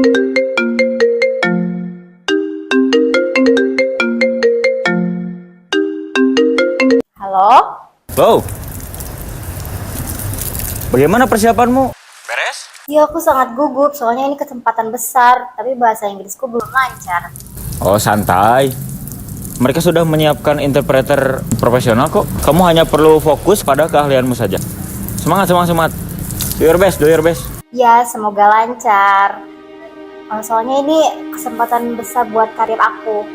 Halo? Wow, bagaimana persiapanmu? Beres? Ya aku sangat gugup soalnya ini kesempatan besar, tapi bahasa Inggrisku belum lancar. Oh, santai. Mereka sudah menyiapkan interpreter profesional kok. Kamu hanya perlu fokus pada keahlianmu saja. Semangat, semangat, semangat. Do your best, do your best. Ya, semoga lancar. Soalnya ini kesempatan besar buat karir aku.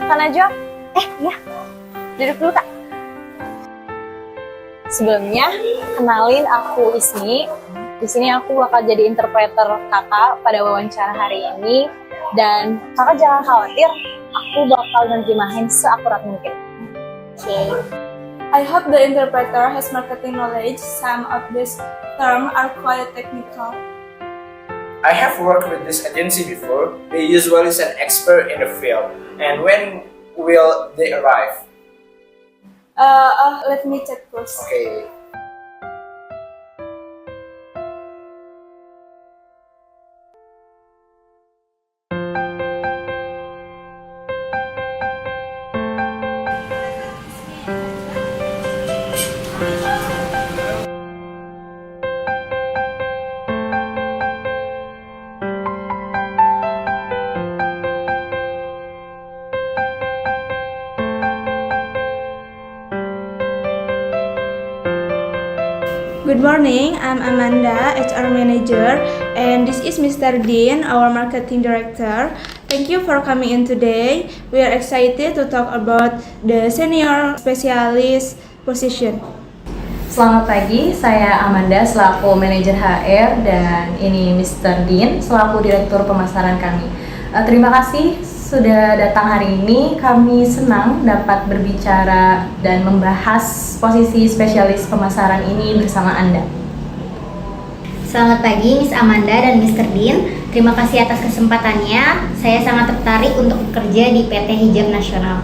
Kak Najwa, Ya, duduk dulu Kak. Sebelumnya, kenalin aku Ismi. Di sini aku bakal jadi interpreter Kakak pada wawancara hari ini. Dan Kakak jangan khawatir, aku bakal nerjemahin seakurat mungkin. oke. I hope the interpreter has marketing knowledge. Some of these terms are quite technical. I have worked with this agency before. They usually send expert in the field. And when will they arrive? Let me check first. Okay. Good morning, I'm Amanda, HR Manager, and this is Mr. Dean, our Marketing Director. Thank you for coming in today. We are excited to talk about the Senior Specialist position. Selamat pagi, saya Amanda selaku Manajer HR dan ini Mr. Dean selaku Direktur Pemasaran kami. Terima kasih sudah datang hari ini. Kami senang dapat berbicara dan membahas posisi spesialis pemasaran ini bersama Anda. Selamat pagi Miss Amanda dan Mr. Dean. Terima kasih atas kesempatannya. Saya sangat tertarik untuk bekerja di PT Hijab Nasional.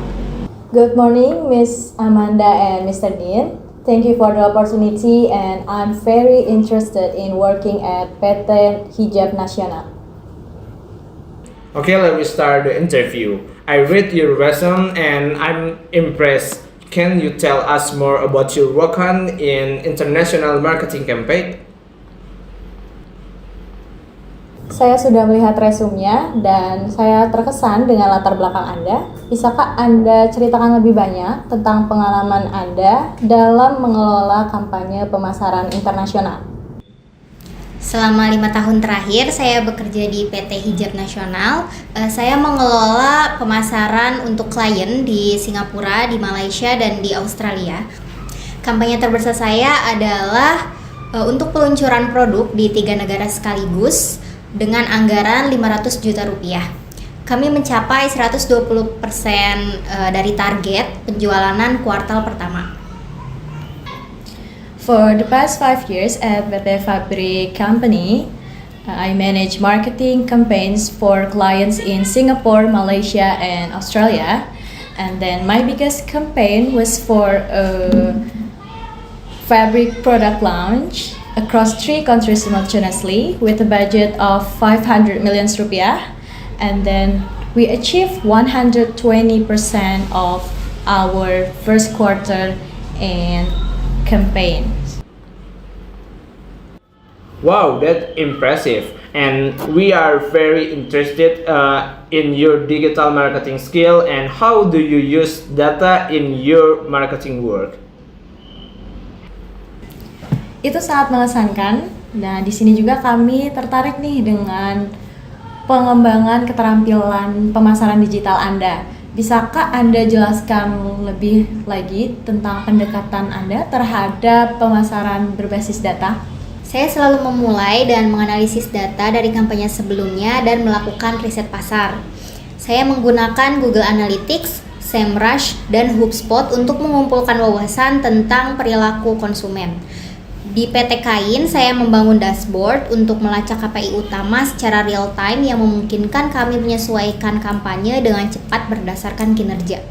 Good morning, Miss Amanda and Mr. Dean. Thank you for the opportunity and I'm very interested in working at PT Hijab Nasional. Okay, let me start the interview. I read your resume and I'm impressed. Can you tell us more about your work on in international marketing campaign? Saya sudah melihat resumenya dan saya terkesan dengan latar belakang Anda. Bisakah Anda ceritakan lebih banyak tentang pengalaman Anda dalam mengelola kampanye pemasaran internasional? Selama 5 tahun terakhir saya bekerja di PT Hijab Nasional. Saya mengelola pemasaran untuk klien di Singapura, di Malaysia, dan di Australia. Kampanye terbesar saya adalah untuk peluncuran produk di 3 negara sekaligus dengan anggaran 500 juta rupiah. Kami mencapai 120% dari target penjualan kuartal pertama. For the past 5 years at PT Fabri Company, I manage marketing campaigns for clients in Singapore, Malaysia, and Australia. And then my biggest campaign was for a fabric product launch across 3 countries simultaneously with a budget of 500 million rupiah. And then we achieved 120% of our first quarter and campaigns. Wow, that's impressive. And we are very interested in your digital marketing skill and how do you use data in your marketing work? Itu sangat mengesankan. Nah, di sini juga kami tertarik nih dengan pengembangan keterampilan pemasaran digital Anda. Bisakah Anda jelaskan lebih lagi tentang pendekatan Anda terhadap pemasaran berbasis data? Saya selalu memulai dan menganalisis data dari kampanye sebelumnya dan melakukan riset pasar. Saya menggunakan Google Analytics, SEMrush, dan HubSpot untuk mengumpulkan wawasan tentang perilaku konsumen. Di PT Kain, saya membangun dashboard untuk melacak KPI utama secara real time yang memungkinkan kami menyesuaikan kampanye dengan cepat berdasarkan kinerja.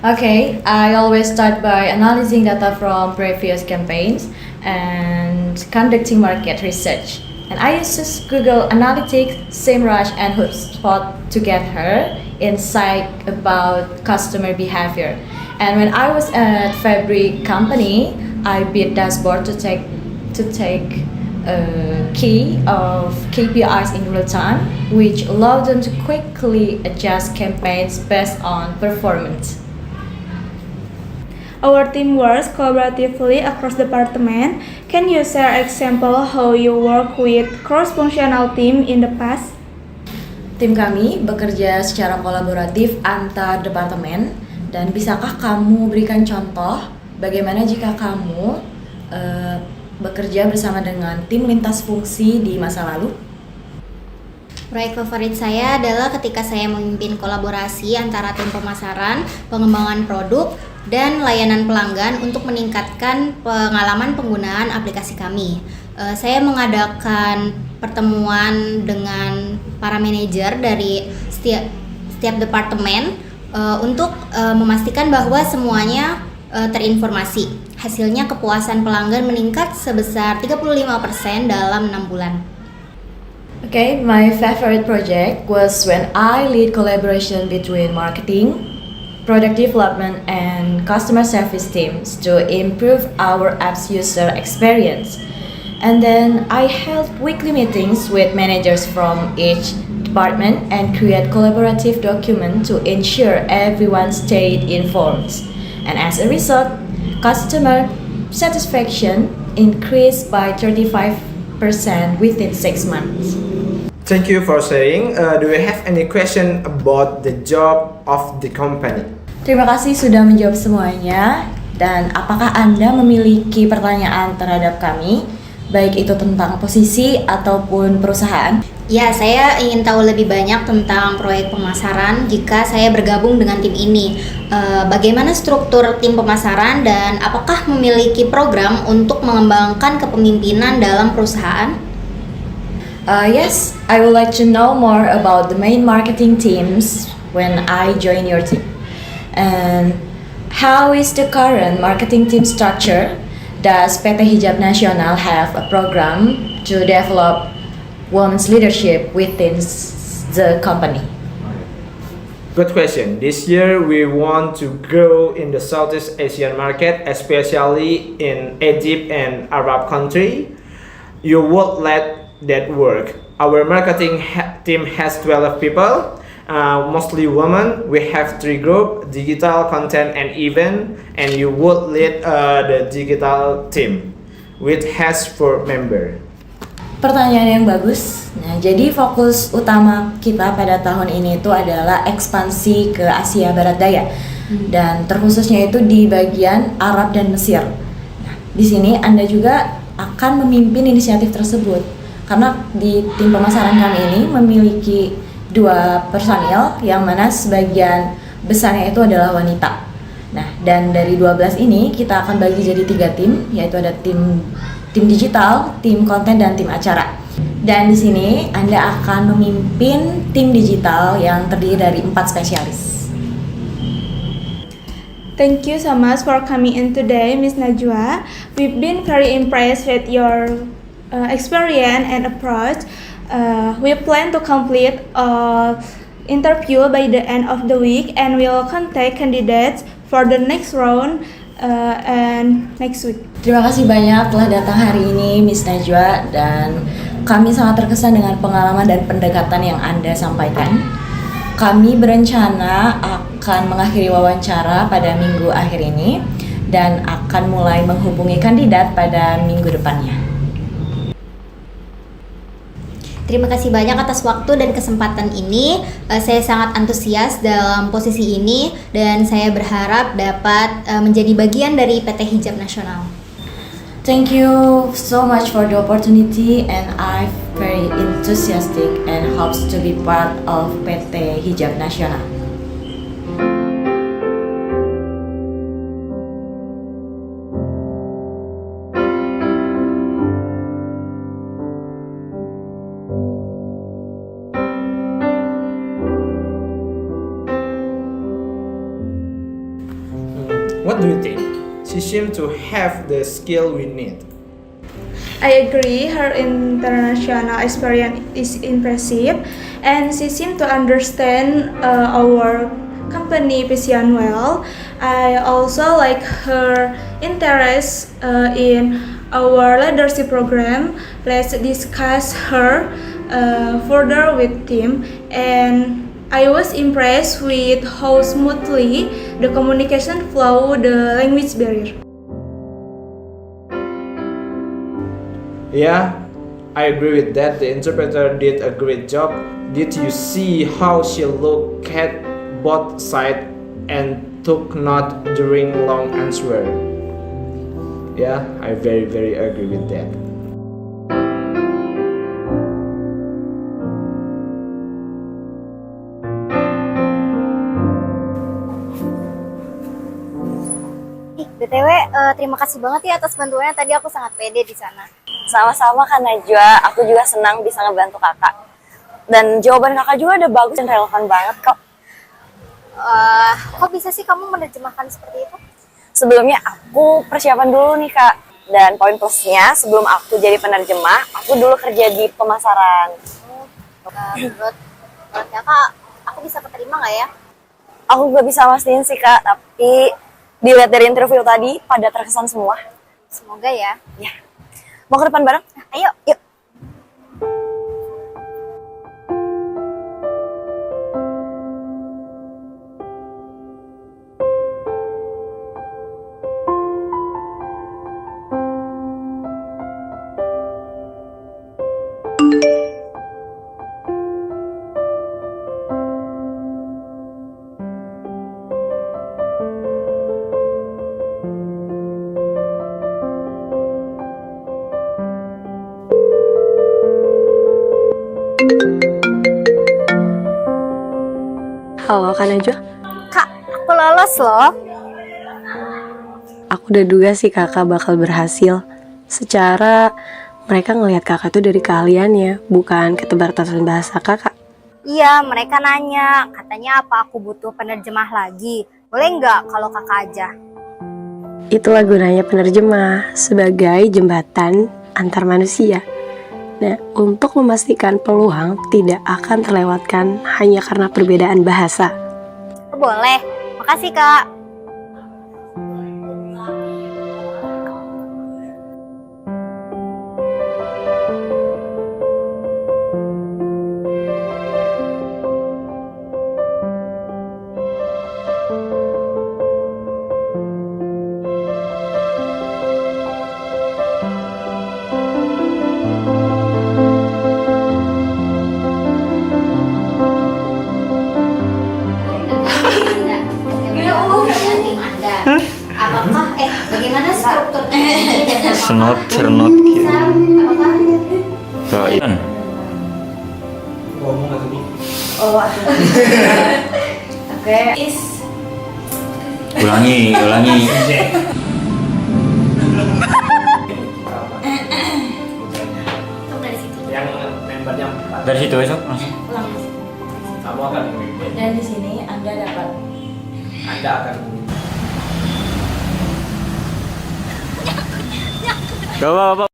Okay, I always start by analyzing data from previous campaigns and conducting market research. And I use Google Analytics, SEMrush, and HubSpot to get her insight about customer behavior. And when I was at Fabri Company, I built dashboard to take key of KPIs in real time, which allow them to quickly adjust campaigns based on performance. Our team works collaboratively across department. Can you share example how you work with cross-functional team in the past? Tim kami bekerja secara kolaboratif antar departemen, dan bisakah kamu berikan contoh bagaimana jika kamu bekerja bersama dengan tim lintas fungsi di masa lalu? Proyek favorit saya adalah ketika saya memimpin kolaborasi antara tim pemasaran, pengembangan produk, dan layanan pelanggan untuk meningkatkan pengalaman penggunaan aplikasi kami. Saya mengadakan pertemuan dengan para manajer dari setiap departemen untuk memastikan bahwa semuanya terinformasi. Hasilnya kepuasan pelanggan meningkat sebesar 35% dalam 6 bulan. Okay, my favorite project was when I lead collaboration between marketing, product development, and customer service teams to improve our app's user experience. And then I held weekly meetings with managers from each department and create collaborative documents to ensure everyone stayed informed. And as a result, customer satisfaction increased by 35% within 6 months. Thank you for sharing. Do you have any question about the job of the company? Terima kasih sudah menjawab semuanya. Dan apakah Anda memiliki pertanyaan terhadap kami, baik itu tentang posisi ataupun perusahaan? Ya, saya ingin tahu lebih banyak tentang proyek pemasaran jika saya bergabung dengan tim ini. Bagaimana struktur tim pemasaran dan apakah memiliki program untuk mengembangkan kepemimpinan dalam perusahaan? Yes, I would like to know more about the main marketing teams when I join your team. And how is the current marketing team structure? Does PT Hijab Nasional have a program to develop women's leadership within the company? Good question. This year we want to grow in the Southeast Asian market, especially in Egypt and Arab country. You would let that work. Our marketing team has 12 people, mostly women. We have 3 groups, digital, content, and event. And you would lead the digital team, which has 4 members. Pertanyaan yang bagus. Nah, jadi fokus utama kita pada tahun ini itu adalah ekspansi ke Asia Barat Daya, dan terkhususnya itu di bagian Arab dan Mesir. Nah, di sini Anda juga akan memimpin inisiatif tersebut, karena di tim pemasaran kami ini memiliki 2 personil yang mana sebagian besarnya itu adalah wanita. Nah, dan dari 12 ini kita akan bagi jadi 3 tim, yaitu ada tim digital, tim konten, dan tim acara. Dan di sini Anda akan memimpin tim digital yang terdiri dari 4 spesialis. Thank you so much for coming in today, Miss Najwa. We've been very impressed with your experience and approach. We plan to complete interview by the end of the week, and we'll contact candidates for the next round and next week. Terima kasih banyak telah datang hari ini, Miss Najwa, dan kami sangat terkesan dengan pengalaman dan pendekatan yang Anda sampaikan. Kami berencana akan mengakhiri wawancara pada minggu akhir ini dan akan mulai menghubungi kandidat pada minggu depannya. Terima kasih banyak atas waktu dan kesempatan ini. Saya sangat antusias dalam posisi ini dan saya berharap dapat menjadi bagian dari PT Hijab Nasional. Thank you so much for the opportunity, and I'm very enthusiastic and hopes to be part of PT Hijab Nasional. What do you think? She seems to have the skill we need. I agree, her international experience is impressive, and she seems to understand our company vision well. I also like her interest in our leadership program. Let's discuss her further with team, and I was impressed with how smoothly the communication flow the language barrier. Yeah, I agree with that. The interpreter did a great job. Did you see how she looked at both sides and took note during long answer? Yeah, I very agree with that. BTW, terima kasih banget ya atas bantuannya. Tadi aku sangat pede di sana. Sama-sama Kak Najwa, aku juga senang bisa ngebantu kakak. Dan jawaban kakak juga udah bagus dan relevan banget kok. Kok bisa sih kamu menerjemahkan seperti itu? Sebelumnya aku persiapan dulu nih Kak. Dan poin plusnya, sebelum aku jadi penerjemah, aku dulu kerja di pemasaran. Menurut kakak, aku bisa keterima nggak ya? Aku gak bisa mastiin sih Kak, tapi dilihat dari interview tadi, pada terkesan semua. Semoga ya. Ya. Mau ke depan bareng? Ayo, yuk. Halo Kak Najwa. Kak, aku lolos loh. Aku udah duga sih kakak bakal berhasil. Secara mereka ngelihat kakak tuh dari keahliannya, bukan keterbatasan bahasa kakak. Iya, mereka nanya. Katanya apa aku butuh penerjemah lagi. Boleh nggak kalau kakak aja? Itulah gunanya penerjemah, sebagai jembatan antar manusia. Nah, untuk memastikan peluang tidak akan terlewatkan hanya karena perbedaan bahasa. Boleh. Makasih, Kak. Apakah bagaimana struktur Senot gitu. apakah Kaitan. Ngomong atau Oh, aku. Oke, is. Ulangi. Yang membernya 4. Dari situ besok langsung. Kamu akan memimpin. Dan di sini Anda dapat. Anda akan memimpin. Coba, Bapak.